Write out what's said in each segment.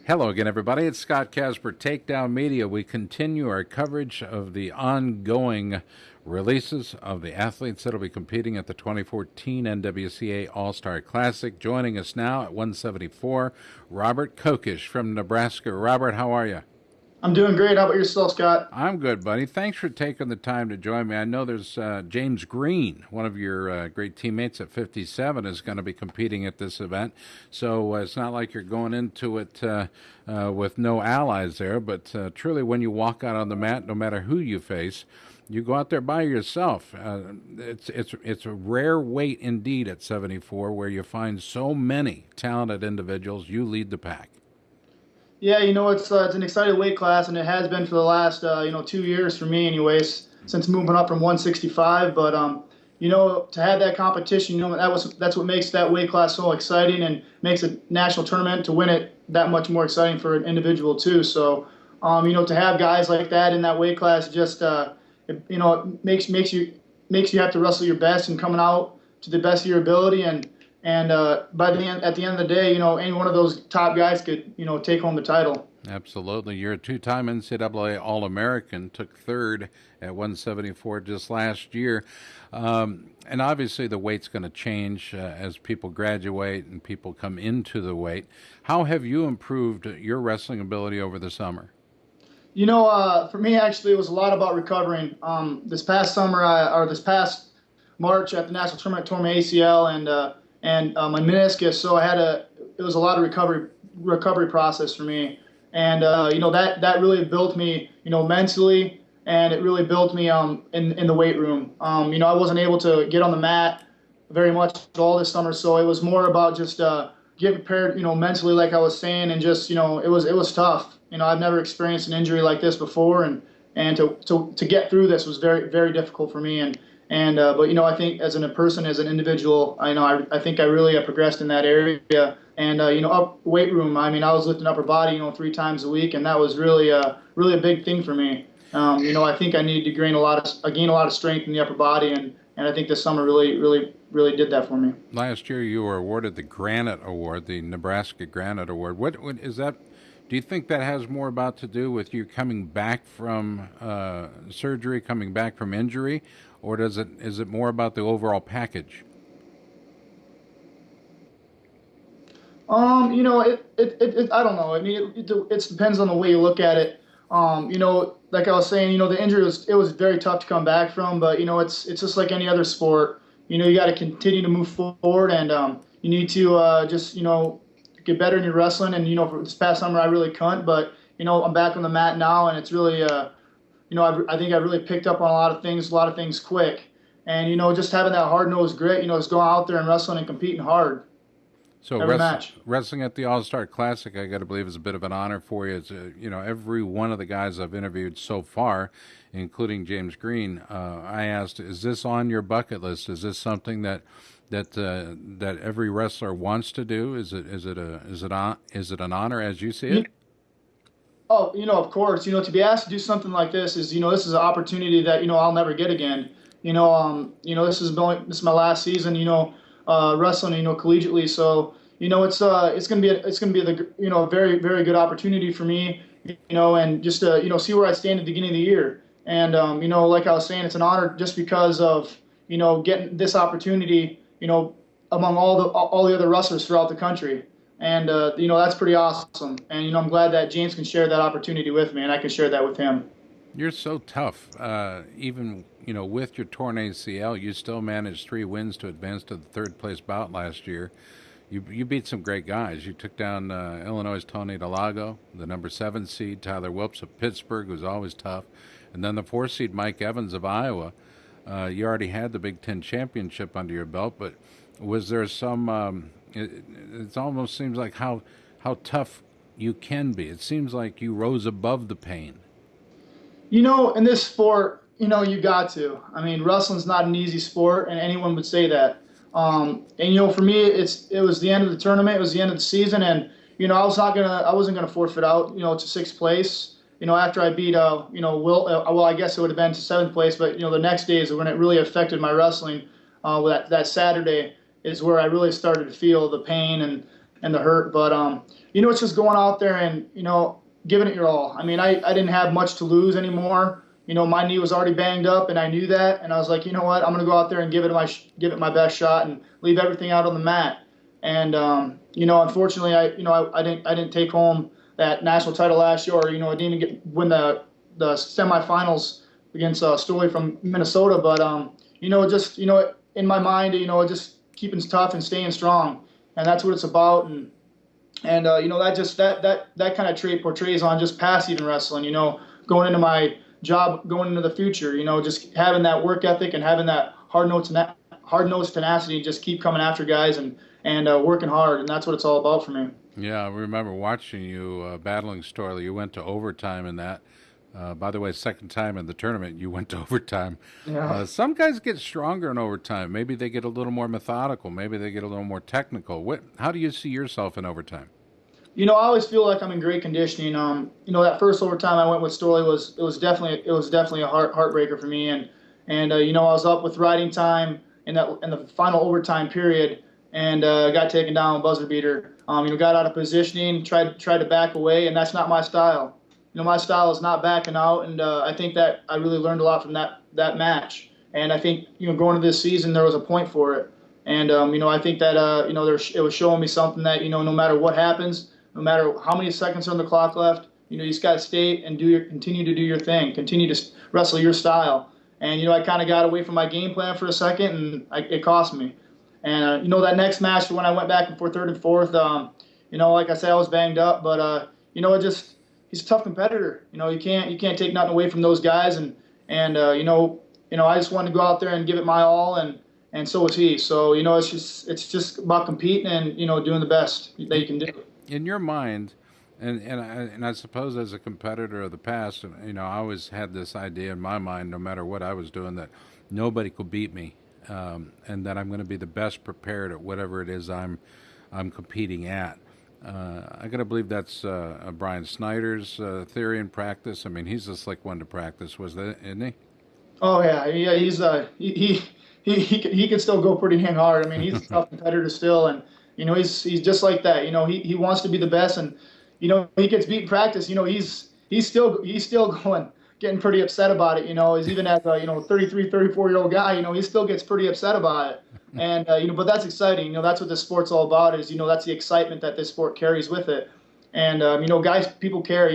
Hello again, everybody. It's Scott Casper, Takedown Media. We continue our coverage of the ongoing releases of the athletes that will be competing at the 2014 NWCA All-Star Classic. Joining us now at 174, Robert Kokesh from Nebraska. Robert, how are you? I'm doing great. How about yourself, Scott? I'm good, buddy. Thanks for taking the time to join me. I know there's James Green, one of your great teammates at 57, is going to be competing at this event. So it's not like you're going into it with no allies there. But truly, when you walk out on the mat, no matter who you face, you go out there by yourself. It's a rare weight indeed at 74, where you find so many talented individuals. You lead the pack. Yeah, it's an exciting weight class, and it has been for the last 2 years for me, anyways, since moving up from 165. But to have that competition, that's what makes that weight class so exciting, and makes a national tournament to win it that much more exciting for an individual too. So, to have guys like that in that weight class, just it makes you have to wrestle your best and coming out to the best of your ability. And at the end of the day, any one of those top guys could, take home the title. Absolutely. You're a two-time NCAA All-American, took third at 174 just last year. And obviously the weight's going to change as people graduate and people come into the weight. How have you improved your wrestling ability over the summer? For me, actually, it was a lot about recovering. This past summer, this past March at the national tournament, I tore my ACL and my meniscus. So it was a lot of recovery process for me. And that really built me, mentally, and it really built me in the weight room. I wasn't able to get on the mat very much at all this summer, so it was more about just getting prepared, mentally, like I was saying, and just it was tough. I've never experienced an injury like this before, and to get through this was very, very difficult for me. But I think as a person, as an individual, I think I really have progressed in that area. And up weight room, I was lifting upper body, 3 times a week, and that was really a big thing for me. I think I needed to gain a lot of strength in the upper body, and I think this summer really did that for me. Last year you were awarded the Granite Award, the Nebraska Granite Award. What is that? Do you think that has more about to do with you coming back from surgery, coming back from injury, or is it more about the overall package? I don't know. It depends on the way you look at it. Like I was saying, the injury was very tough to come back from, but it's just like any other sport. You got to continue to move forward, and you need to just get better in your wrestling. And for this past summer, I really couldn't, but I'm back on the mat now, and it's really I think I really picked up on a lot of things quick, and just having that hard nosed grit, just going out there and wrestling and competing hard So every match. wrestling at the All-Star Classic, I got to believe, is a bit of an honor for you. It's, every one of the guys I've interviewed so far, including James Green, I asked, "Is this on your bucket list? Is this something that every wrestler wants to do? Is it an honor as you see it?" Oh, of course, to be asked to do something like this this is an opportunity that I'll never get again. This is my last season, wrestling, collegiately. So, it's gonna be a very, very good opportunity for me, and just to see where I stand at the beginning of the year. And like I was saying, it's an honor just because of getting this opportunity, among all the other wrestlers throughout the country. And that's pretty awesome. And I'm glad that James can share that opportunity with me, and I can share that with him. You're so tough. Even with your torn ACL, you still managed 3 wins to advance to the third place bout last year. You beat some great guys. You took down Illinois' Tony Delago, the number 7 seed Tyler Wilps of Pittsburgh, who's always tough, and then the 4 seed Mike Evans of Iowa. You already had the Big Ten championship under your belt, but was there some? It almost seems like how tough you can be. It seems like you rose above the pain. In this sport, you got to. Wrestling's not an easy sport, and anyone would say that. And for me, it was the end of the tournament. It was the end of the season, and I wasn't gonna forfeit out, to 6th place. After I beat Will. Well, I guess it would have been to 7th place, but the next day is when it really affected my wrestling. That Saturday is where I really started to feel the pain and and the hurt. But it's just going out there and giving it your all. I mean, I didn't have much to lose anymore. My knee was already banged up, and I knew that. And I was like, you know what? I'm going to go out there and give it my best shot and leave everything out on the mat. And unfortunately, I didn't take home that national title last year, or I didn't even win the semifinals against Story from Minnesota. But just in my mind, just keeping tough and staying strong, and that's what it's about. And that kind of trait portrays on just past even wrestling. Going into my job, going into the future. Just having that work ethic and having that hard-nosed tenacity, just keep coming after guys and working hard, and that's what it's all about for me. Yeah, I remember watching you battling Storley. You went to overtime in that. By the way, second time in the tournament, you went to overtime. Yeah. Some guys get stronger in overtime. Maybe they get a little more methodical. Maybe they get a little more technical. How do you see yourself in overtime? I always feel like I'm in great conditioning. That first overtime I went with Storley was definitely a heartbreaker for me. And I was up with riding time in the final overtime period, and got taken down, buzzer beater. Got out of positioning, tried to back away, and that's not my style. My style is not backing out, and I think that I really learned a lot from that match. And I think going into this season there was a point for it. And I think that it was showing me something that no matter what happens, no matter how many seconds are on the clock left, you just got to stay and continue to do your thing, continue to wrestle your style. And I kind of got away from my game plan for a second, and it cost me. And that next match when I went back and forth third and fourth, like I said, I was banged up, but he's a tough competitor. You can't take nothing away from those guys, and I just wanted to go out there and give it my all, and so was he. So it's just about competing and doing the best that you can do. In your mind, and I suppose as a competitor of the past, I always had this idea in my mind, no matter what I was doing, that nobody could beat me, and that I'm going to be the best prepared at whatever it is I'm competing at. I got to believe that's Brian Snyder's theory and practice. I mean, he's a slick one to practice, isn't he? Oh yeah. He's he can still go pretty dang hard. I mean, he's a tough competitor still, and he's just like that. He wants to be the best, and he gets beat in practice. He's still getting pretty upset about it. He's even as a 33, 34-year-old guy. He still gets pretty upset about it. And but that's exciting. That's what this sport's all about. Is that's the excitement that this sport carries with it. And guys, people care.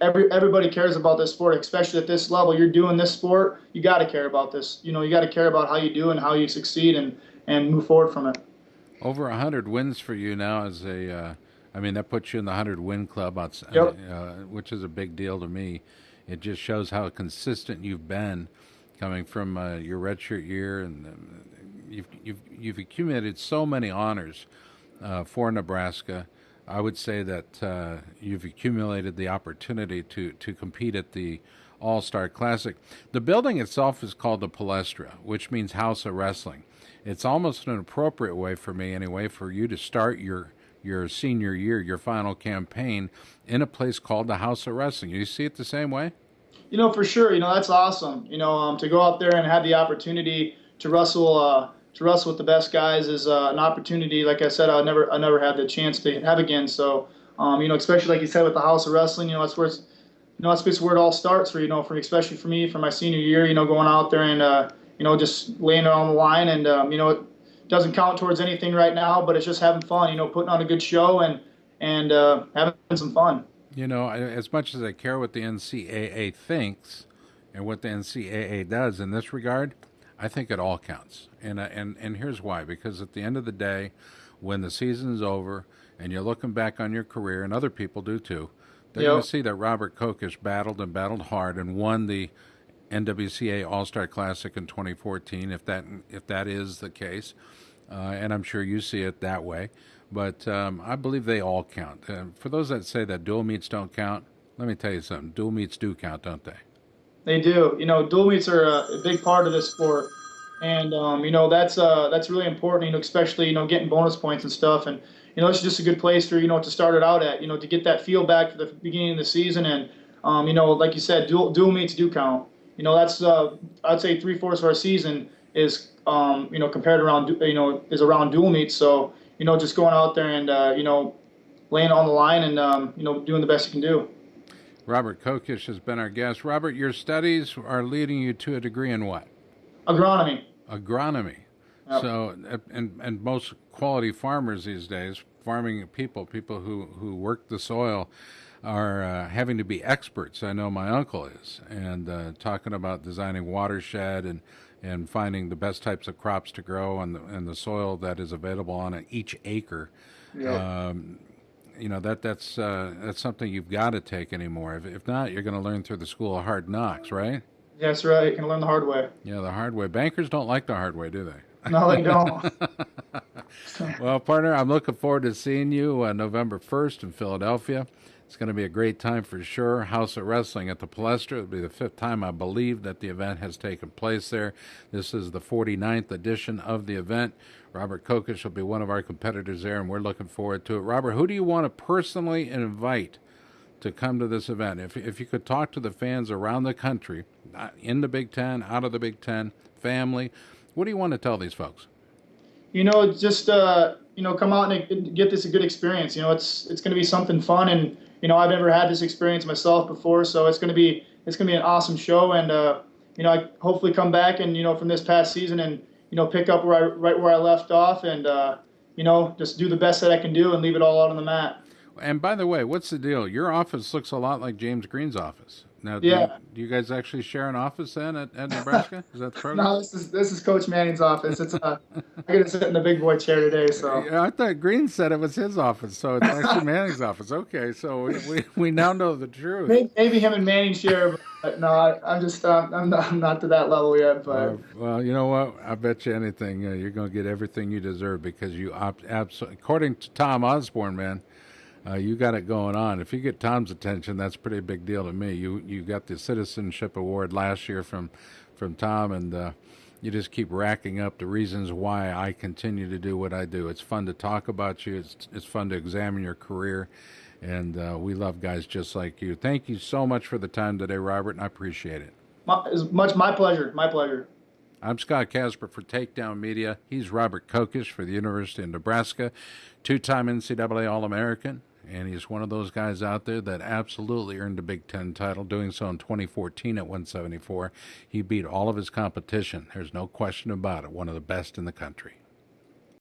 Everybody cares about this sport, especially at this level. You're doing this sport, you got to care about this. You got to care about how you do and how you succeed and move forward from it. Over 100 wins for you now as I mean, that puts you in the 100-win club, Yep. which is a big deal to me. It just shows how consistent you've been, coming from your redshirt year, and you've accumulated so many honors for Nebraska. I would say that you've accumulated the opportunity to compete at the All-Star Classic. The building itself is called the Palestra, which means House of Wrestling. It's almost an appropriate way for me, anyway, for you to start your senior year, your final campaign, in a place called the House of Wrestling. You see it the same way? For sure. That's awesome. To go out there and have the opportunity to wrestle with the best guys is an opportunity. Like I said, I never had the chance to have again. So, especially like you said with the House of Wrestling, that's where that's basically where it all starts for especially for me, for my senior year. Going out there and just laying it on the line, and it doesn't count towards anything right now, but it's just having fun. Putting on a good show and having some fun. As much as I care what the NCAA thinks and what the NCAA does in this regard, I think it all counts. And here's why. Because at the end of the day, when the season's over and you're looking back on your career, and other people do too, they're going to see that Robert Kokesh battled hard and won the NWCA All-Star Classic in 2014, if that is the case. And I'm sure you see it that way. But I believe they all count. For those that say that dual meets don't count, let me tell you something. Dual meets do count, don't they? They do. Dual meets are a big part of this sport, and that's really important. Especially getting bonus points and stuff, and it's just a good place for to start it out at. To get that feel back for the beginning of the season, and like you said, dual meets do count. That's I'd say 3/4 of our season is compared around is around dual meets. So just going out there and laying on the line and doing the best you can do. Robert Kokesh has been our guest. Robert, your studies are leading you to a degree in what? Agronomy. Agronomy. Yep. So, and most quality farmers these days, farming people who work the soil, are having to be experts. I know my uncle is, and talking about designing watershed and finding the best types of crops to grow on the soil that is available on each acre. Yep. That's something you've got to take anymore. If not, you're going to learn through the school of hard knocks, right? That's right. You can learn the hard way. Yeah, the hard way. Bankers don't like the hard way, do they? No, they don't. Well, partner, I'm looking forward to seeing you November 1st in Philadelphia. It's going to be a great time for sure. House of Wrestling at the Palestra. It'll be the 5th time, I believe, that the event has taken place there. This is the 49th edition of the event. Robert Kokesh will be one of our competitors there, and we're looking forward to it. Robert, who do you want to personally invite to come to this event? If you could talk to the fans around the country, in the Big Ten, out of the Big Ten, family, what do you want to tell these folks? Just come out and get this a good experience. It's going to be something fun, and I've never had this experience myself before, so it's going to be an awesome show, and I hopefully come back and from this past season and pick up right where I left off, and just do the best that I can do and leave it all out on the mat. And by the way, what's the deal? Your office looks a lot like James Green's office. Now, do you guys actually share an office then at Nebraska? Is that the program? No, this is Coach Manning's office. It's I get to sit in the big boy chair today. So yeah, I thought Green said it was his office, so it's actually Manning's office. Okay, so we now know the truth. Maybe him and Manning share, but no, I'm not to that level yet. But well, you know what? I bet you anything you're going to get everything you deserve because you absolutely, according to Tom Osborne, man. You got it going on. If you get Tom's attention, that's a pretty big deal to me. You got the Citizenship Award last year from Tom, and you just keep racking up the reasons why I continue to do what I do. It's fun to talk about you. It's fun to examine your career, and we love guys just like you. Thank you so much for the time today, Robert, and I appreciate it. My pleasure. My pleasure. I'm Scott Casper for Takedown Media. He's Robert Kokesh for the University of Nebraska, two-time NCAA All-American. And he's one of those guys out there that absolutely earned a Big Ten title, doing so in 2014 at 174. He beat all of his competition. There's no question about it. One of the best in the country.